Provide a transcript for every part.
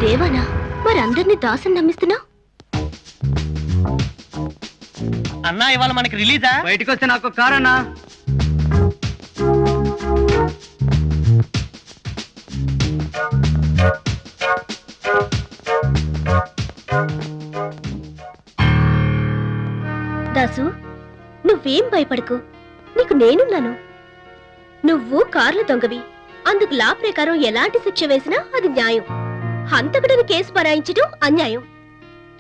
దేవానా? మరి అందరినీ దాసన్ నమ్మిస్తున్నావు? అన్నా ఇవాళ మనకి రిలీజా? బయటకు వస్తే నాకు కారు అన్నా. దాసు, నువ్వేం భయపడకు, నీకు నేనున్నాను. నువ్వు కార్ల దొంగవి, అందుకు లా ప్రకారం ఎలాంటి శిక్ష వేసినా అది న్యాయం. హంతకుడిని కేసు బనాయించడం అన్యాయం.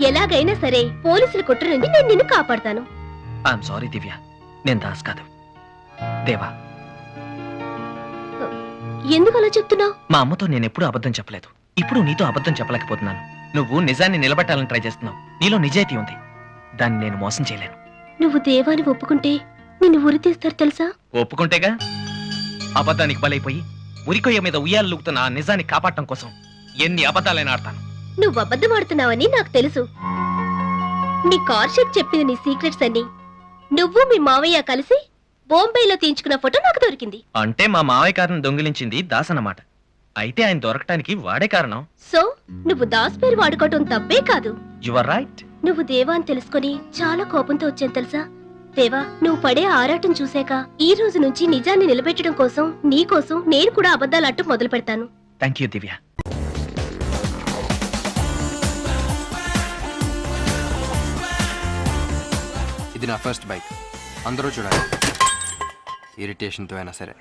ఎలాగైనా సరే పోలీసుల కుట్ర నుండి నేను నిన్ను కాపాడతాను. ఐఎమ్ సారీ దివ్య, నేను దాస్ కాదు, దేవా. ఎందుకు అలా చెప్తున్నావు? మా అమ్మతో నేను ఎప్పుడూ అబద్ధం చెప్పలేదు, ఇప్పుడు నీతో అబద్ధం చెప్పలేకపోతున్నాను. నువ్వు నిజాన్ని నిలబెట్టాలని ట్రై చేస్తున్నావు. నీలో నిజాయితీ ఉంది, దాన్ని నేను మోసం చేయలేను. నువ్వు దేవాన్ని ఒప్పుకుంటే నిన్ను ఉరి తీస్తారు తెలుసా? ఒప్పుకుంటేగా. అబద్ధానికి బలైపోయి ఉరికొయ్య మీద ఉయ్యాలు లూగుతున్న ఆ నిజాన్ని కాపాడటం కోసం ఎన్ని అబద్ధాలైనా ఆడతాను. నువ్వు అబద్ధం ఆడుతున్నావని నాకు తెలుసు. నీ కార్ షెడ్ చెప్పిన నీ సీక్రెట్స్ అన్ని నువ్వు మీ మావయ్య కలిసి బొంబాయిలో తీయించుకున్న ఫోటో నాకు దొరికింది. అంటే మా మావయ్య కారును దొంగిలించింది దాస్ అన్నమాట. అయితే ఆయన దొరకటానికి వాడే కారణం. సో నువ్వు దాస్ పేరు వాడుకోవటం తప్పే కాదు. You are right. నువ్వు దేవా అని తెలుసుకొని చాలా కోపంతో వచ్చాను తెలుసా? దేవా, నువ్వు పడే ఆరాటం చూసాక ఈ రోజు నుంచి నిజాన్ని నిలబెట్టడం కోసం నీ కోసం నేను కూడా అబద్ధాలు అంటూ మొదలు పెడతాను. థ్యాంక్ యూ దివ్య. ఇది నా ఫస్ట్ బైక్, అందరూ చూడాలి. ఇరిటేషన్తో అయినా సరే.